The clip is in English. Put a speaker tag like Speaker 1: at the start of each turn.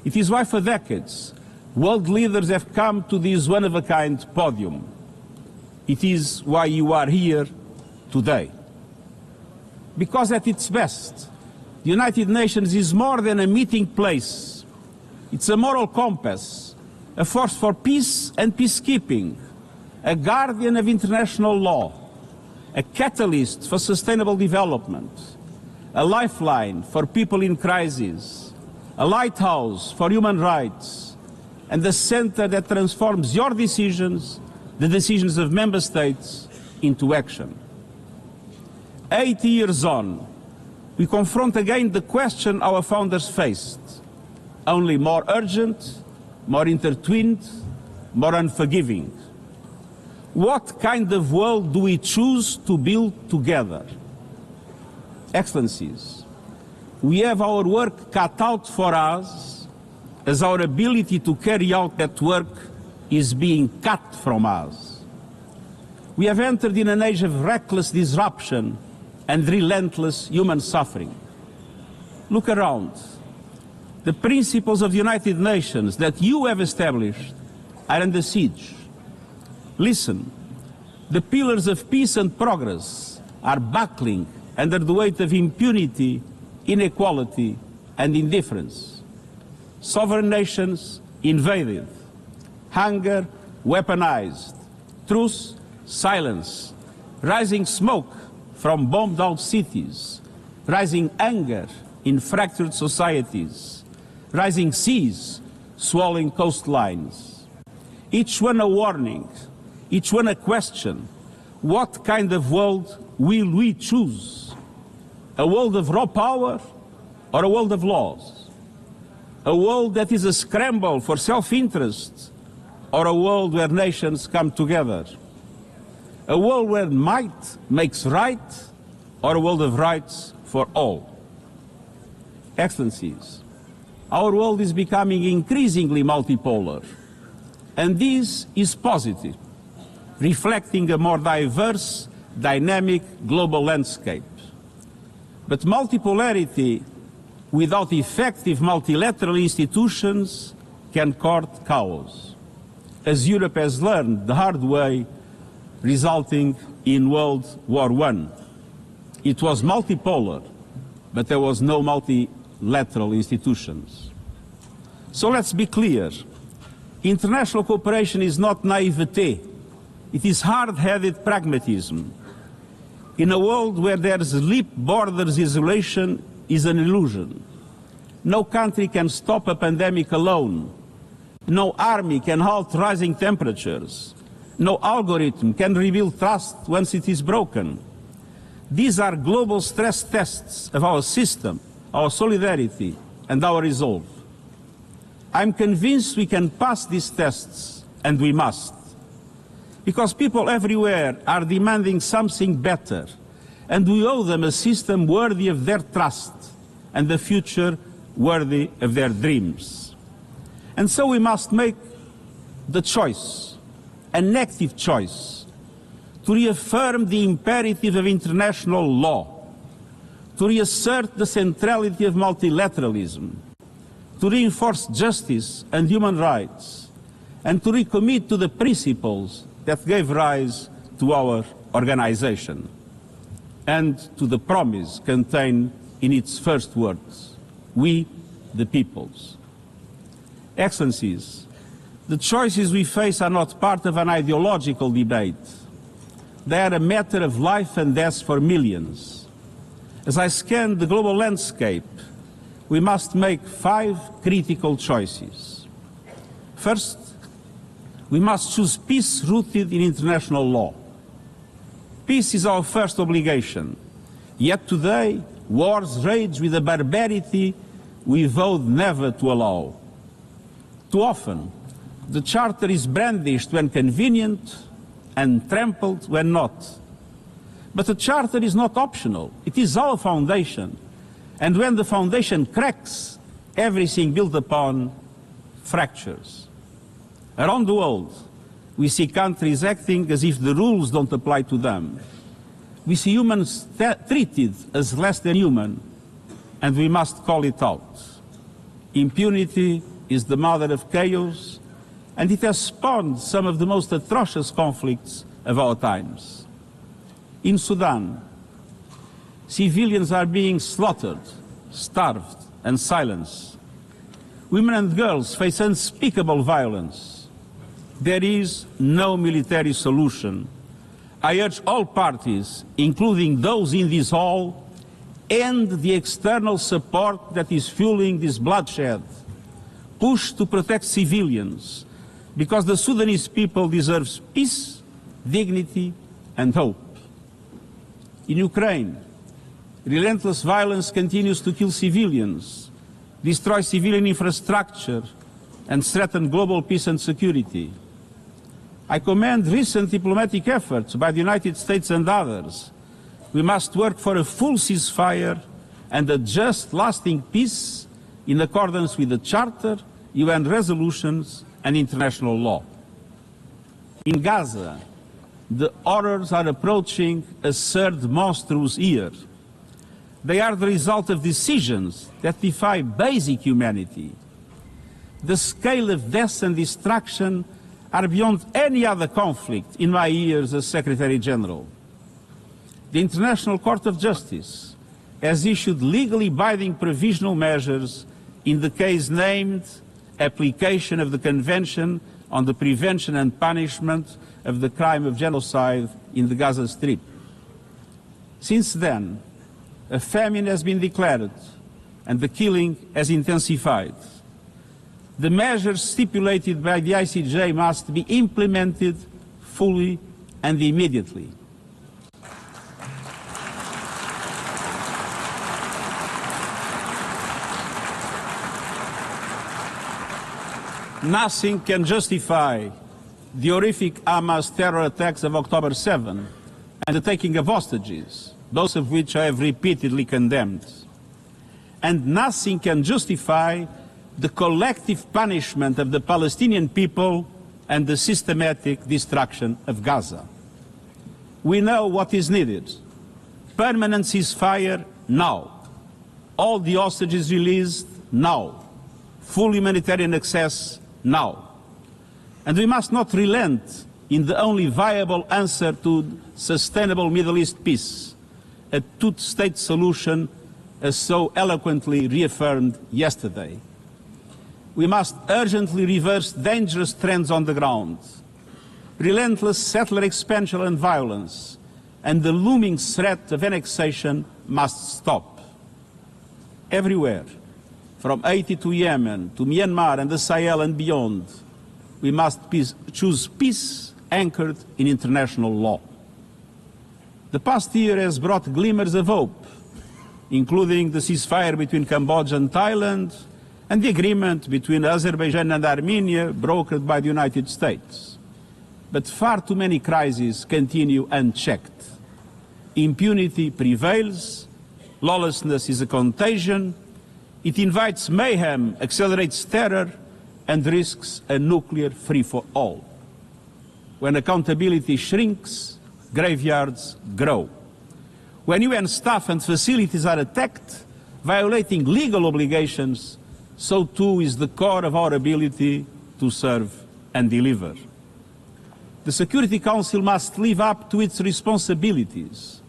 Speaker 1: It is why for decades, world leaders have come to this one-of-a-kind podium. It is why you are here today. Because at its best, the United Nations is more than a meeting place. It's a moral compass, a force for peace and peacekeeping, a guardian of international law, a catalyst for sustainable development, a lifeline for people in crisis, a lighthouse for human rights, and the center that transforms your decisions, the decisions of member states, into action. 80 years on, we confront again the question our founders faced, only more urgent, more intertwined, more unforgiving. What kind of world do we choose to build together? Excellencies, we have our work cut out for us as our ability to carry out that work is being cut from us. We have entered in an age of reckless disruption and relentless human suffering. Look around. The principles of the United Nations that you have established are under siege. Listen, the pillars of peace and progress are buckling under the weight of impunity, inequality, and indifference. Sovereign nations invaded, hunger weaponized, truth silence, rising smoke from bombed-out cities, rising anger in fractured societies, rising seas swallowing coastlines. Each one a warning, each one a question. What kind of world will we choose? A world of raw power or a world of laws? A world that is a scramble for self-interest or a world where nations come together? A world where might makes right or a world of rights for all? Excellencies, our world is becoming increasingly multipolar, and this is positive, reflecting a more diverse, dynamic global landscape. But multipolarity without effective multilateral institutions can court chaos, as Europe has learned the hard way, resulting in World War I. It was multipolar, but there was no multilateral institutions. So let's be clear. International cooperation is not naivete. It is hard-headed pragmatism. In a world where there's leap borders, isolation is an illusion. No country can stop a pandemic alone. No army can halt rising temperatures. No algorithm can rebuild trust once it is broken. These are global stress tests of our system, our solidarity, and our resolve. I'm convinced we can pass these tests, and we must. Because people everywhere are demanding something better, and we owe them a system worthy of their trust and a future worthy of their dreams. And so we must make the choice, an active choice, to reaffirm the imperative of international law, to reassert the centrality of multilateralism, to reinforce justice and human rights, and to recommit to the principles that gave rise to our organization, and to the promise contained in its first words, we the peoples. Excellencies, the choices we face are not part of an ideological debate. They are a matter of life and death for millions. As I scan the global landscape, we must make 5 critical choices. First, we must choose peace rooted in international law. Peace is our first obligation. Yet today, wars rage with a barbarity we vowed never to allow. Too often, the Charter is brandished when convenient and trampled when not. But the Charter is not optional. It is our foundation. And when the foundation cracks, everything built upon fractures. Around the world, we see countries acting as if the rules don't apply to them. We see humans treated as less than human, and we must call it out. Impunity is the mother of chaos, and it has spawned some of the most atrocious conflicts of our times. In Sudan, civilians are being slaughtered, starved, and silenced. Women and girls face unspeakable violence. There is no military solution. I urge all parties, including those in this hall, end the external support that is fueling this bloodshed. Push to protect civilians, because the Sudanese people deserve peace, dignity, and hope. In Ukraine, relentless violence continues to kill civilians, destroy civilian infrastructure, and threaten global peace and security. I commend recent diplomatic efforts by the United States and others. We must work for a full ceasefire and a just, lasting peace in accordance with the Charter, UN resolutions, and international law. In Gaza, the horrors are approaching a third monstrous year. They are the result of decisions that defy basic humanity. The scale of death and destruction are beyond any other conflict in my years as Secretary General. The International Court of Justice has issued legally binding provisional measures in the case named application of the Convention on the Prevention and Punishment of the Crime of Genocide in the Gaza Strip. Since then, a famine has been declared and the killing has intensified. The measures stipulated by the ICJ must be implemented fully and immediately. Nothing can justify the horrific Hamas terror attacks of October 7 and the taking of hostages, both of which I have repeatedly condemned. And nothing can justify the collective punishment of the Palestinian people and the systematic destruction of Gaza. We know what is needed. Permanent ceasefire now. All the hostages released now. Full humanitarian access now. And we must not relent in the only viable answer to sustainable Middle East peace, a two-state solution as so eloquently reaffirmed yesterday. We must urgently reverse dangerous trends on the ground. Relentless settler expansion and violence and the looming threat of annexation must stop. Everywhere, from Haiti to Yemen, to Myanmar and the Sahel and beyond, we must choose peace anchored in international law. The past year has brought glimmers of hope, including the ceasefire between Cambodia and Thailand, and the agreement between Azerbaijan and Armenia brokered by the United States. But far too many crises continue unchecked. Impunity prevails, lawlessness is a contagion, it invites mayhem, accelerates terror, and risks a nuclear free-for-all. When accountability shrinks, graveyards grow. When UN staff and facilities are attacked, violating legal obligations, so too is the core of our ability to serve and deliver. The Security Council must live up to its responsibilities.